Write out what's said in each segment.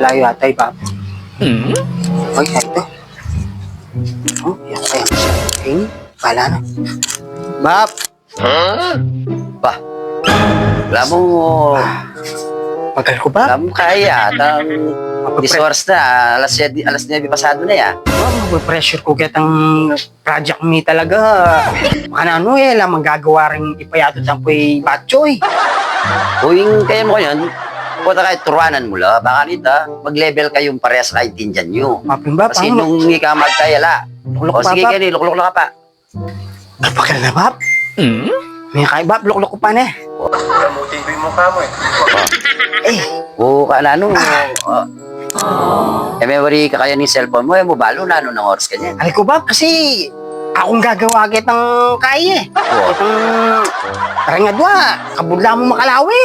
Malayo ata yung Bob. Ay, ito. Oh, yan kaya siya. Okay, pala na. Bob! Ba? Wala mo, Magal ko, Bob. wala mo kaya. This oras na, alas 9 pasado na ya. Oh, pressure ko kitang project me talaga. Baka na ano lamang gagawa rin ipayatot ang puy batchoy. Kung kaya mo yan, punta kahit turuanan mo la, baka nita, mag-level kayong parehas na intindihan nyo. Mapin ba? Kasi nung ika magkayala, Luklok o pa, sige Bob. kani, luklok ka pa. Kapakal na, Bob. May kay Bob, luklok ko pa na. Motive yung mukha mo eh. Eh, O kanano, memory ka kaya ni cellphone mo, mobalo na, ano ng oras ka niyan. alay ko, Bob, kasi akong gagawa kitang kaya. Kitang rangadwa, kabudla mo makalawi.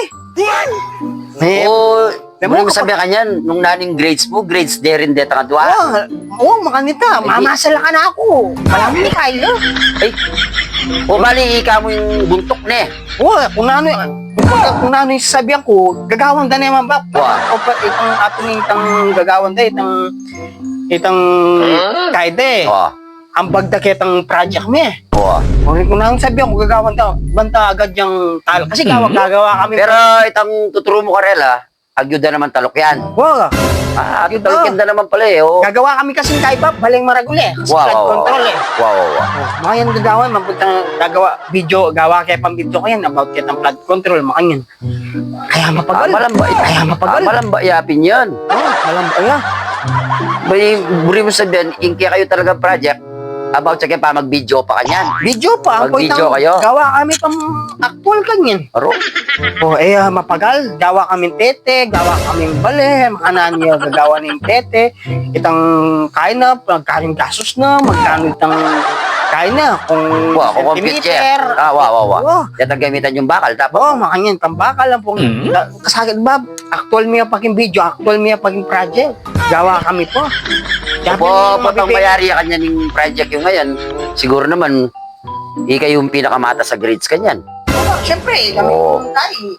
Eh, O, Memo, mo sabi ka niyan, nung naning grades mo, grades de rin deta nga dua. makanita, mamasala ka na ako. Malami ni Kyle. Ay, o bali, ika mo yung buntok na eh. Kung kung ano yung sasabihan ko, gagawang da naman ba? Wow. O pa, itang ating gagawang da, itang kaide. O, Ang bagda kitang project mo eh. o. Kung ano sabihan ko, gagawang da, banta agad yung talo. Kasi gagawa kami. Pero itang tuturo mo karela, agyuda naman talok yan. Wow. Agyuda talok yan na naman pala eh. O. Gagawa kami kasing kaiba, baling maraguli. Kasi Wow, flood wow, control eh. wow, wow. Mga yan gagawin, mabuntang gagawa, video, gawa kaya pang video ko yan about kitang flood control, makanyan. Kaya mapagal. Malamba, Kaya mapagal. malamba yapin yan. Malamba, ayan. May buri mo sabihin, inki kayo talaga project, about sa kaya pa mag-video pa kanyan. Video pa. ang Mag-video pointang kayo? Gawa kami pang actual kanyan. Aro, Mapagal. Gawa kami tete, gawa kami bale, makanan niya gagawa ng tete. Itang kain na, magkaring gasos na, magkano itang kain na, kung wow, kung compute centimeter. yan. Wow. Oo. Yan ang gamitan yung bakal, tapos, Makanyan, tambakal lang pong kasagad ba, actual miya paging video, actual miya paging project. Gawa kami po. potang mayari kanya ng project yung ngayon, siguro naman, ika yung pinakamata sa grades kanyan. Siyempre, kami Oo. tayo.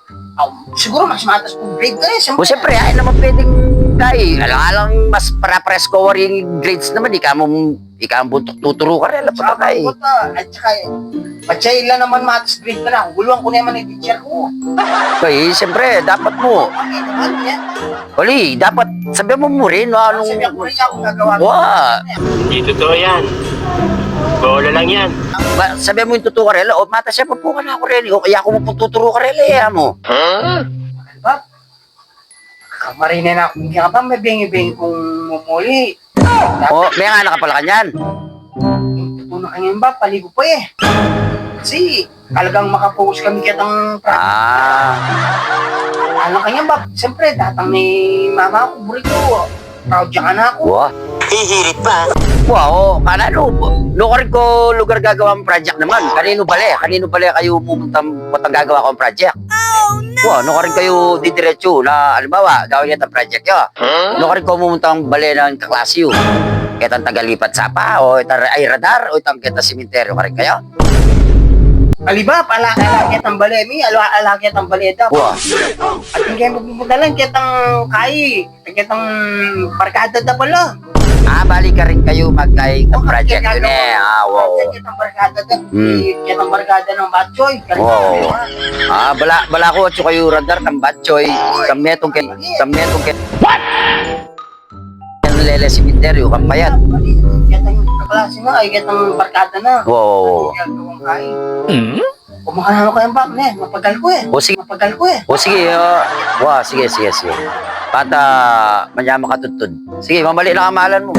Siguro mas matas po grade ka eh. O siyempre, ay naman pwedeng kay, alang mas para score yung grades naman, ika ang buntok tuturo ka rin, lapot kay. At saka, patsay lang naman matas grade ka na. Guluhan ko naman yung teacher ko. Kaya, siyempre, dapat mo, Oli, dapat, sabihan mo rin, anong, Sabi ako rin ako gagawa. Wah, Hindi totoo yan. Bola lang yan. sabihan mo yung tuturo ka rin, o mata siya, papukan ako rin, o kaya ako mo tuturo ka rin, mo. Diba? Kamarina na ako. Hindi ka ba may bengi-bengi kung mumuli? O, may anak ka pala kanyan. Tutunan ka ngayon ba? Paligo pa eh. Kasi talagang makapokus kami kitang Alam ka ba? Siyempre, datang ni mama ko, buri ko. Proud ka na ako. Wah. Hihirit pa. Wow, kanano, lugar ko lugar gagawa ng project naman. Kanino bale kayo putang gagawa ko ng project. Oh no. Wow, lugar kayo didiretso na halimbawa, gawin niya ang project yo. Lugar ko mumuntang bale ng kaklase yo. Kitang tagalipat sapa o itang ay radar o itang kita sementeryo ka rin kayo. Aliba, ala kitang balemi, ala kitang baleda. Wow. At hindi kayo magpupuntalan kitang kai, kitang barkada na pala. Balik ka rin kayo mag-ay ng project yun eh. Wow. Kitang barkada na, Hmm. kitang barkada ng batchoy. Wow. Bala ko at kayo radar ng batchoy. Sametong What? Yung lele sementeryo, kampayat. Kitang kaklase na, ay kitang barkada na. Wow. Gagawang kai. Kumakano kayo ba, ne? Mapagal ko eh. O sige. Mapagal ko eh. O sige, sige. Pata, manyama ka tutod. Sige, mamali lang kamalan mo.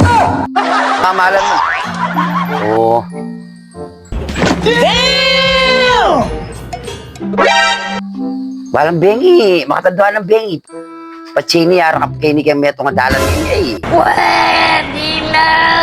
Kamalan mo. Oo. Damn! Balang bengi, makatadwa ng bengi. Pachini, arakap kayo ni Kemeto nga dalan niya eh. Pwede na!